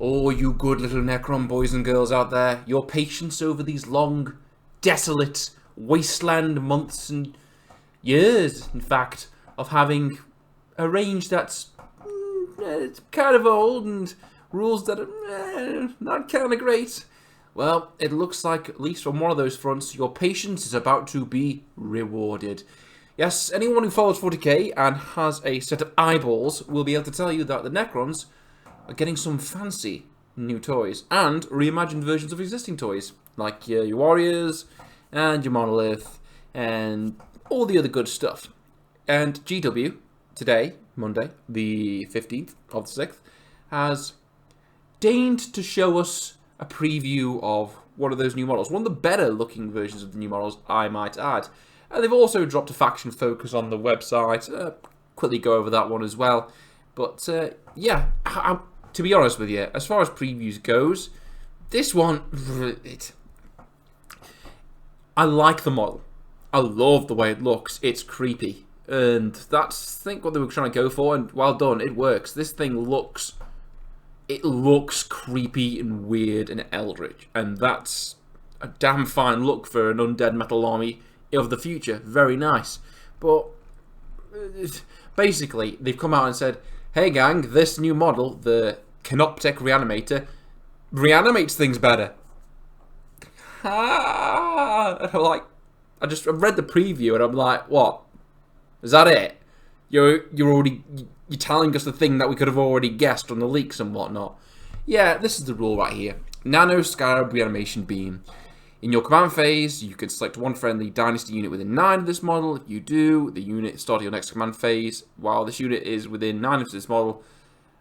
Oh, you good little Necron boys and girls out there, your patience over these long, desolate, wasteland months and years, in fact, of having a range that's it's kind of old and rules that are not kind of great. Well, it looks like, at least on one of those fronts, your patience is about to be rewarded. Yes, anyone who follows 40k and has a set of eyeballs will be able to tell you that the Necrons are getting some fancy new toys and reimagined versions of existing toys, like your Warriors and your Monolith and all the other good stuff. And GW, today, Monday, the 15th of the 6th, has deigned to show us a preview of one of those new models. One of the better looking versions of the new models, I might add. And they've also dropped a faction focus on the website. Quickly go over that one as well. But yeah, to be honest with you, as far as previews goes, this one, I like the model. I love the way it looks. It's creepy. And that's, I think, what they were trying to go for. And well done, it works. This thing looks... It looks creepy and weird and eldritch. And that's a damn fine look for an undead metal army of the future. Very nice. But basically, they've come out and said, hey gang, this new model, the Canoptek Reanimator, reanimates things better. And I'm like, I read the preview and I'm like, what? Is that it? You're telling us the thing that we could have already guessed on the leaks and whatnot. Yeah, this is the rule right here. Nano Scarab Reanimation Beam. In your command phase, you can select one friendly Dynasty unit within 9 of this model. If you do, the unit starts your next command phase. While this unit is within 9 of this model,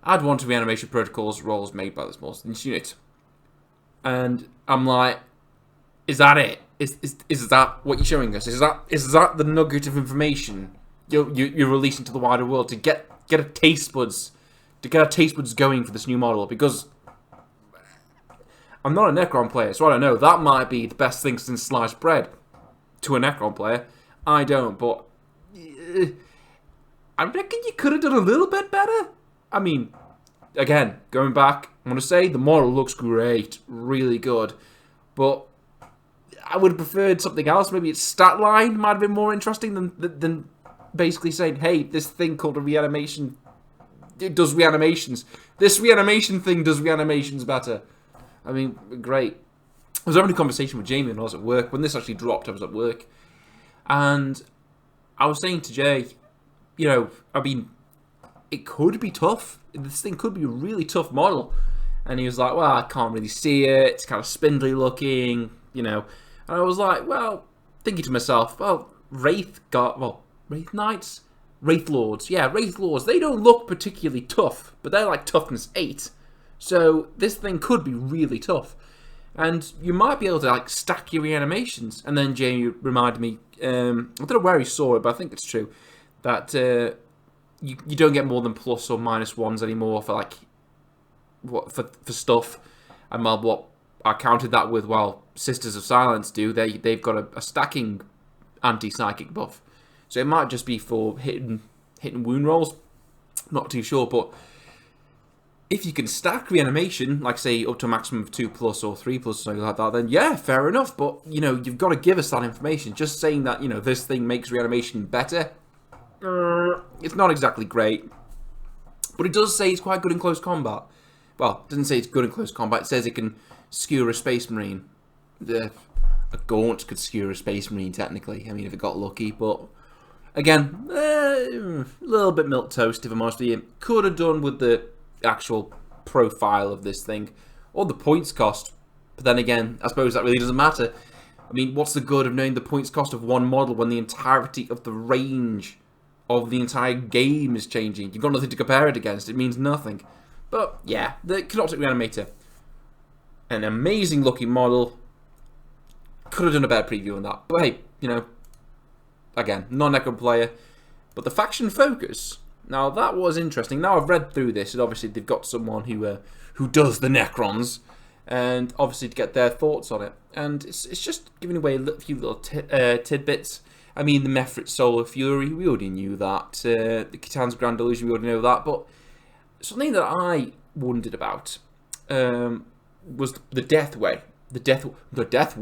add 1 to reanimation protocols rolls made by this unit. And I'm like, is that it? Is that what you're showing us? Is that the nugget of information you're releasing to the wider world to get a taste buds going for this new model? Because I'm not a Necron player, so I don't know. That might be the best thing since sliced bread to a Necron player. I don't, but I reckon you could have done a little bit better. I mean, again, going back, I want to say the model looks great, really good, but I would have preferred something else. Maybe its stat line might have been more interesting than basically saying, hey, this thing called a reanimation, it does reanimations. This reanimation thing does reanimations better. I mean, great. I was having a conversation with Jamie when I was at work. When this actually dropped, I was at work. And I was saying to Jay, you know, I mean, it could be tough. This thing could be a really tough model. And he was like, well, I can't really see it. It's kind of spindly looking, you know. And I was like, well, thinking to myself, well, Wraith Knights? Wraith Lords. Yeah, Wraith Lords. They don't look particularly tough, but they're like toughness 8. So this thing could be really tough. And you might be able to like stack your reanimations. And then Jamie reminded me, I don't know where he saw it, but I think it's true, that you don't get more than plus or minus 1s anymore for like for stuff. And well, what I counted that with, well, Sisters of Silence do. They've got a stacking anti-psychic buff. So it might just be for hitting wound rolls. Not too sure, but if you can stack reanimation, like say up to a maximum of 2+ or 3+ or something like that, then yeah, fair enough. But you know, you've got to give us that information. Just saying that, you know, this thing makes reanimation better, it's not exactly great. But it does say it's quite good in close combat. Well, it doesn't say it's good in close combat. It says it can skewer a Space Marine. A Gaunt could skewer a Space Marine technically. I mean, if it got lucky, but again, a little bit milquetoast if I'm honest with you. Could have done with the actual profile of this thing or the points cost, but then again, I suppose that really doesn't matter. I mean, what's the good of knowing the points cost of one model when the entirety of the range of the entire game is changing? You've got nothing to compare it against. It means nothing. But yeah, the Canoptek Reanimator, an amazing looking model. Could have done a better preview on that, but hey, you know, again, non-Necron player, but the faction focus. Now that was interesting. Now I've read through this, and obviously they've got someone who does the Necrons, and obviously to get their thoughts on it. And it's just giving away a few little tidbits. I mean, the Mefrit Solar Fury, we already knew that. The Cthulhu's Grand Illusion, we already know that. But something that I wondered about, was the death way. The death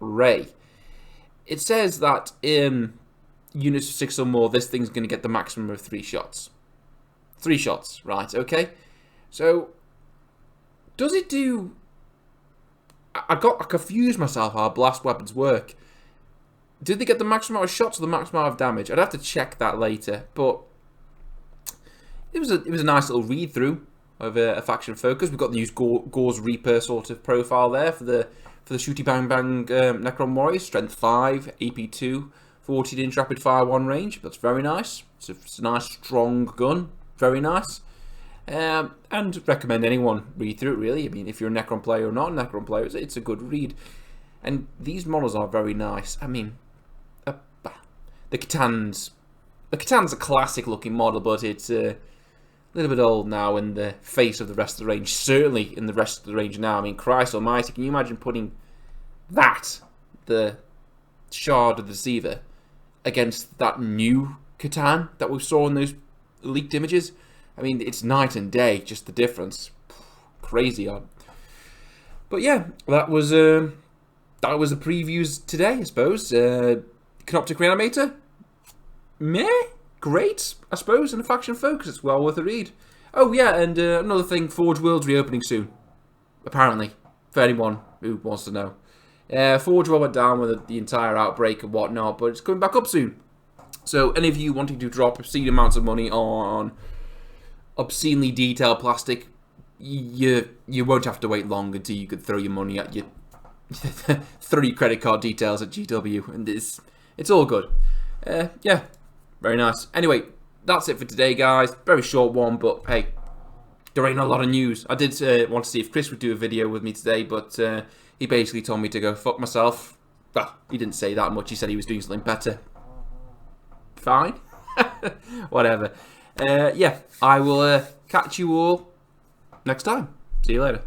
ray. It says that in units of 6 or more, this thing's going to get the maximum of 3 shots. 3 shots, right? Okay. So, does it do? I confused myself how blast weapons work. Did they get the maximum amount of shots or the maximum amount of damage? I'd have to check that later, but it was a nice little read through of a faction focus. We've got the new Gore's Reaper sort of profile there for the shooty bang bang Necron warriors. Strength 5, AP 2, 14-inch rapid fire 1 range. That's very nice. It's a nice strong gun. Very nice. And recommend anyone read through it, really. I mean, if you're a Necron player or not a Necron player, it's a good read. And these models are very nice. I mean, the Catan's a classic looking model, but it's a little bit old now in the face of the rest of the range. Certainly in the rest of the range now. I mean, Christ almighty, can you imagine putting that, the Shard of the Deceiver, against that new Catan that we saw in those leaked images? I mean, it's night and day, just the difference. Crazy odd. But yeah, that was the previews today, I suppose. Canoptek Reanimator, meh, great, I suppose, and a faction focus. It's well worth a read. Oh yeah, and another thing, Forge World's reopening soon, apparently, for anyone who wants to know. Forge World went down with the entire outbreak and whatnot, but it's coming back up soon. So any of you wanting to drop obscene amounts of money on obscenely detailed plastic, you won't have to wait long until you could throw your money at your throw your credit card details at GW, and it's all good. Yeah, very nice. Anyway, that's it for today, guys. Very short one, but hey, there ain't a lot of news. I did want to see if Chris would do a video with me today, but he basically told me to go fuck myself. Well, he didn't say that much. He said he was doing something better. Fine. Whatever. Yeah, I will catch you all next time. See you later.